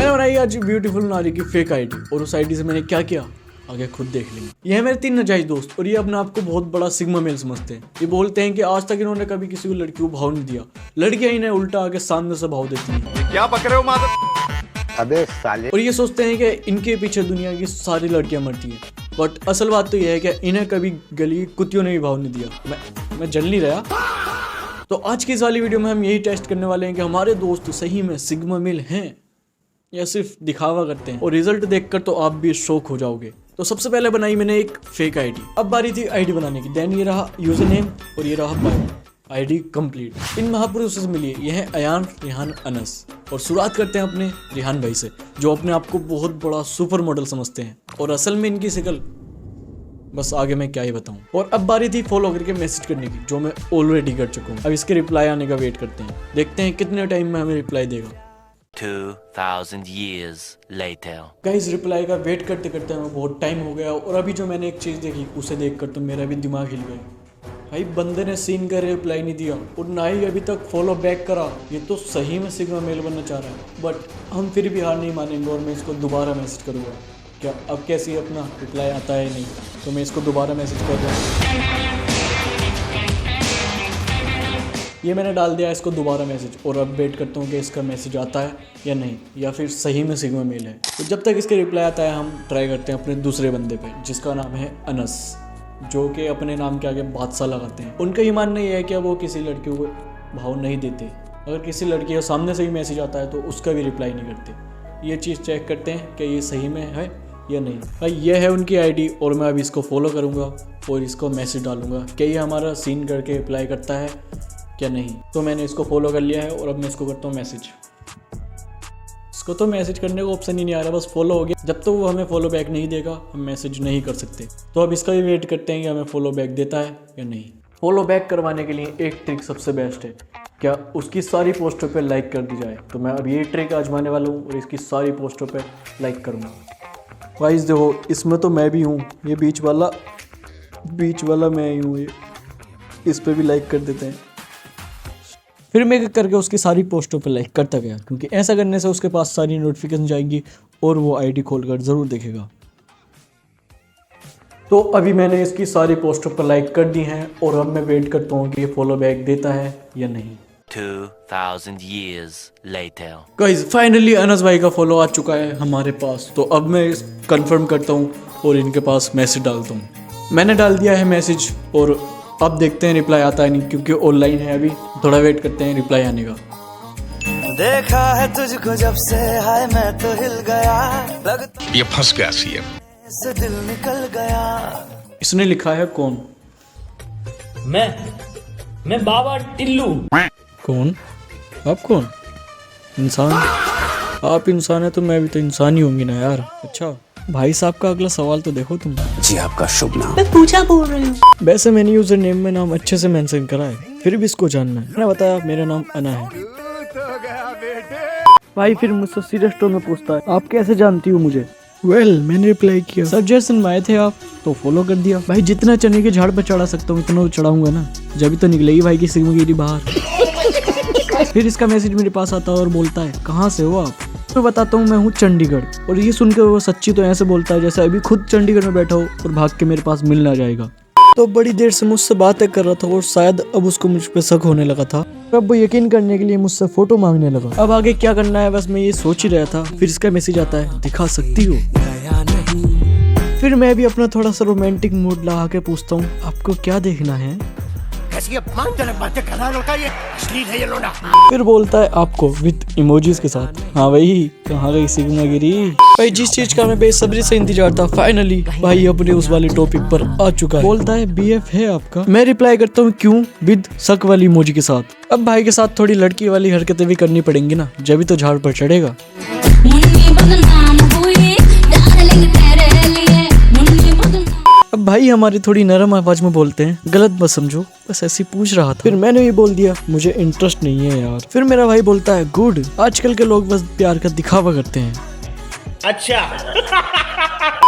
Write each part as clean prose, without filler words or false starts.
मैंने बनाई आज ब्यूटीफुल नारी की फेक आईडी और उस आईडी से मैंने क्या किया आगे खुद देख लेंगे। ये है मेरे 3 नाजायज दोस्त और ये अपने आप को बहुत बड़ा सिग्मा मेल समझते हैं। ये बोलते हैं कि आज तक इन्होंने कभी किसी को लड़की को भाव नहीं दिया, लड़कियां इन्हें उल्टा आके सामने से भाव देती हैं। क्या बक रहे हो मादर? अबे साले। और ये सोचते हैं कि इनके पीछे दुनिया की सारी लड़कियां मरती हैं, बट असल बात तो यह है कि इन्हें कभी गली कुत्तियों ने भी भाव नहीं दिया। मैं जल नहीं रहा। तो आज की इस वाली वीडियो में हम यही टेस्ट करने वाले हैं कि हमारे दोस्त सही में सिग्मा मेल हैं या सिर्फ दिखावा करते हैं। और रिजल्ट देखकर तो आप भी शॉक हो जाओगे। तो सबसे पहले बनाई मैंने एक फेक आईडी। अब बारी थी आईडी बनाने की। देन ये रहा यूजर नेम और ये रहा बायो। ID complete. इन महापुरुषों से मिलिए। ये है अयान, रेहान, अनस। और शुरुआत करते हैं अपने रेहान भाई से, जो अपने आप को बहुत बड़ा सुपर मॉडल समझते हैं और असल में इनकी शक्ल बस आगे मैं क्या ही बताऊं। और अब बारी थी फॉलो करके मैसेज करने की, जो मैं ऑलरेडी कर चुका हूं। अब इसके रिप्लाई आने का वेट करते हैं, देखते हैं कितने टाइम में हमें रिप्लाई देगा। 2000 years later. गाइस रिप्लाई का वेट करते करते हमें बहुत टाइम हो गया और अभी जो मैंने एक चीज़ देखी उसे देखकर तो मेरा भी दिमाग हिल गया। भाई बंदे ने सीन का रिप्लाई नहीं दिया और ना ही अभी तक फॉलो बैक करा। ये तो सही में सिग्मा मेल बनना चाह रहा है। बट हम फिर भी हार नहीं मानेंगे और मैं इसको दोबारा मैसेज करूँगा। क्या अब कैसे अपना रिप्लाई आता है नहीं, तो मैं इसको दोबारा मैसेज कर दूँगा। ये मैंने डाल दिया इसको दोबारा मैसेज और अब वेट करता हूँ कि इसका मैसेज आता है या नहीं, या फिर सही में सिग्मा मेल है। तो जब तक इसके रिप्लाई आता है हम ट्राई करते हैं अपने दूसरे बंदे पे, जिसका नाम है अनस, जो कि अपने नाम के आगे बादशाह लगाते हैं। उनका ही मानना ये है कि वो किसी लड़की को भाव नहीं देते। अगर किसी लड़की का सामने से ही मैसेज आता है तो उसका भी रिप्लाई नहीं करते। ये चीज़ चेक करते हैं कि ये सही में है या नहीं। भाई ये है उनकी आईडी और मैं अभी इसको फॉलो करूँगा और इसको मैसेज डालूंगा कि ये हमारा सीन करके रिप्लाई करता है क्या नहीं। तो मैंने इसको फॉलो कर लिया है और अब मैं इसको करता हूँ मैसेज। इसको तो मैसेज करने का ऑप्शन ही नहीं आ रहा, बस फॉलो हो गया। जब तो वो हमें फॉलो बैक नहीं देगा हम मैसेज नहीं कर सकते। तो अब इसका भी वेट करते हैं कि हमें फॉलो बैक देता है या नहीं। फॉलो बैक करवाने के लिए एक ट्रिक सबसे बेस्ट है, क्या उसकी सारी पोस्टों पे लाइक कर दी जाए। तो मैं अब ये ट्रिक आजमाने वाला हूँ और इसकी सारी पोस्टों पे लाइक करूँगा। गाइस देखो इसमें तो मैं भी हूँ, ये बीच वाला मैं ही हूँ। इस पर भी लाइक कर देते हैं। फिर मैं करके उसकी सारी पोस्टों पर लाइक करता गया, क्योंकि ऐसा करने से उसके पास सारी नोटिफिकेशन जाएंगी और वो आईडी खोलकर ज़रूर देखेगा। तो अभी मैंने इसकी सारी पोस्टों पर लाइक कर दी हैं और अब मैं वेट करता हूँ कि ये फॉलो बैक देता है या नहीं। 2000 years later. Guys finally Anas भाई का फॉलो आ चुका है हमारे पास। तो अब मैं कंफर्म करता हूँ और इनके पास मैसेज डालता हूँ। मैंने डाल दिया है मैसेज और अब देखते हैं रिप्लाई आता है नहीं, क्योंकि ऑनलाइन है अभी। थोड़ा वेट करते हैं रिप्लाई आने का। देखा है तुझको जब से हाय मैं तो हिल गया, लगता ये फंस गया सीएम से दिल निकल गया। इसने लिखा है कौन? मैं बाबा टिल्लू। कौन? आप कौन? इंसान? आप इंसान है तो मैं भी तो इंसान ही होंगी ना यार। अच्छा भाई साहब का अगला सवाल तो देखो तुम। जी आपका शुभ नाम? मैं पूजा बोल रही हूँ। वैसे मैंने यूजर नेम में नाम अच्छे से मेंशन करा है, फिर भी इसको जानना है। मैंने बताया मेरा नाम अना है। भाई फिर मुझसे सीरियस टोन में पूछता है आप कैसे जानती हो मुझे? मैंने रिप्लाई किया सजेशन में आए थे आप तो फॉलो कर दिया। भाई जितना चने के झाड़ पर चढ़ा सकता हूँ इतना तो चढ़ाऊंगा ना, जब तो निकलेगी भाई की सिग्मागिरी बाहर। फिर इसका मैसेज मेरे पास आता है और बोलता है कहाँ से हो आप? मैं बताता हूँ मैं हूँ चंडीगढ़। और ये सुनकर वो सच्ची तो ऐसे बोलता है जैसे अभी खुद चंडीगढ़ में बैठा हो और भाग के मेरे पास मिलना जाएगा। तो बड़ी देर से मुझसे बातें कर रहा था और शायद अब उसको मुझ पे शक होने लगा था। अब वो यकीन करने के लिए मुझसे फोटो मांगने लगा। अब आगे क्या करना है बस मैं ये सोच ही रहा था। फिर इसका मैसेज आता है दिखा सकती हो? फिर मैं भी अपना थोड़ा सा रोमांटिक मूड लगा के पूछता हूँ आपको क्या देखना है? फिर बोलता है आपको विद इमोजीज के साथ। हाँ वही, कहाँ गई सिग्मागिरी? भाई जिस चीज का मैं बेसब्री से इंतजार था फाइनली भाई अपने उस वाले टॉपिक पर आ चुका है। बोलता है बीएफ है आपका? मैं रिप्लाई करता हूँ क्यों, विद शक वाली इमोजी के साथ। अब भाई के साथ थोड़ी लड़की वाली हरकतें भी करनी पड़ेंगी ना, जब भी तो झाड़ पर चढ़ेगा। अब भाई हमारी थोड़ी नरम आवाज में बोलते हैं, गलत मत समझो बस ऐसे पूछ रहा था। फिर मैंने भी बोल दिया मुझे इंटरेस्ट नहीं है यार। फिर मेरा भाई बोलता है गुड, आजकल के लोग बस प्यार का दिखावा करते हैं। अच्छा।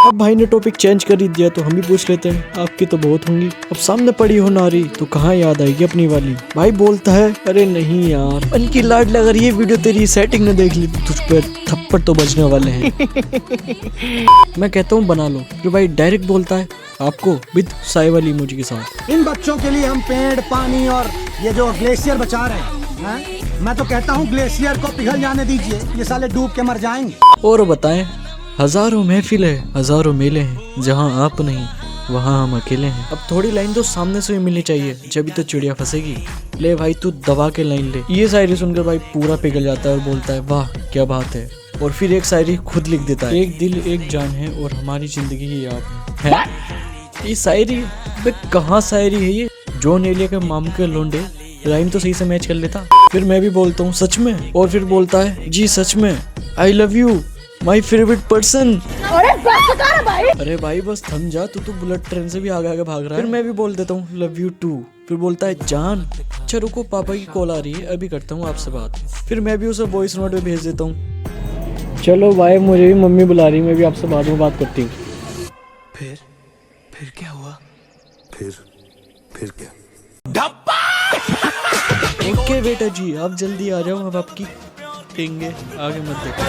अब भाई ने टॉपिक चेंज कर ही दिया तो हम भी पूछ लेते हैं, आपकी तो बहुत होंगी, अब सामने पड़ी हो नारी तो कहाँ याद आएगी अपनी वाली। भाई बोलता है, अरे नहीं यार, मन की लाड अगर ये वीडियो तेरी सेटिंग ने देख ली तो तुझ पर थप्पड़ तो बजने वाले हैं। मैं कहता हूँ बना लो, फिर भाई डायरेक्ट बोलता है आपको विद साई वाली इमोजी के साथ। इन बच्चों के लिए हम पेड़, पानी और ये जो ग्लेशियर बचा रहे हैं, मैं तो कहता हूँ ग्लेशियर को पिघल जाने दीजिए, ये साले डूब के मर जाएंगे। और बताएं, हजारों महफिल है, हजारों मेले हैं, जहाँ आप नहीं वहाँ हम अकेले हैं। अब थोड़ी लाइन तो सामने से भी मिलनी चाहिए, जब तो चिड़िया फंसेगी। ले भाई तू दबा के लाइन ले। ये शायरी सुनकर भाई पूरा पिघल जाता है और बोलता है वाह क्या बात है। और फिर एक शायरी खुद लिख देता है, एक दिल एक जान है और हमारी जिंदगी ही आप है। ये शायरी कहाँ शायरी है ये? जॉन एलिया के मामू के लोंडे राइम तो सही से मैच कर लेता। फिर मैं भी बोलता हूँ सच में, और फिर बोलता है जी सच में, I love you my favourite person. अरे भाई बस थम जा, तू बुलेट ट्रेन से भी आगे आगे भाग रहा है। फिर मैं भी बोल देता हूँ लव यू टू। फिर बोलता है जान, अच्छा रुको पापा की कॉल आ रही है, अभी करता हूँ आपसे बात। फिर मैं भी उसे वॉइस नोट में भेज देता हूँ, चलो भाई मुझे भी मम्मी बुला रही है, मैं भी आपसे बाद में बात करती हूँ। फिर क्या हुआ? फिर क्या? ओके बेटा जी आप जल्दी आ जाओ, अब आपकी देंगे, आगे मत देखो।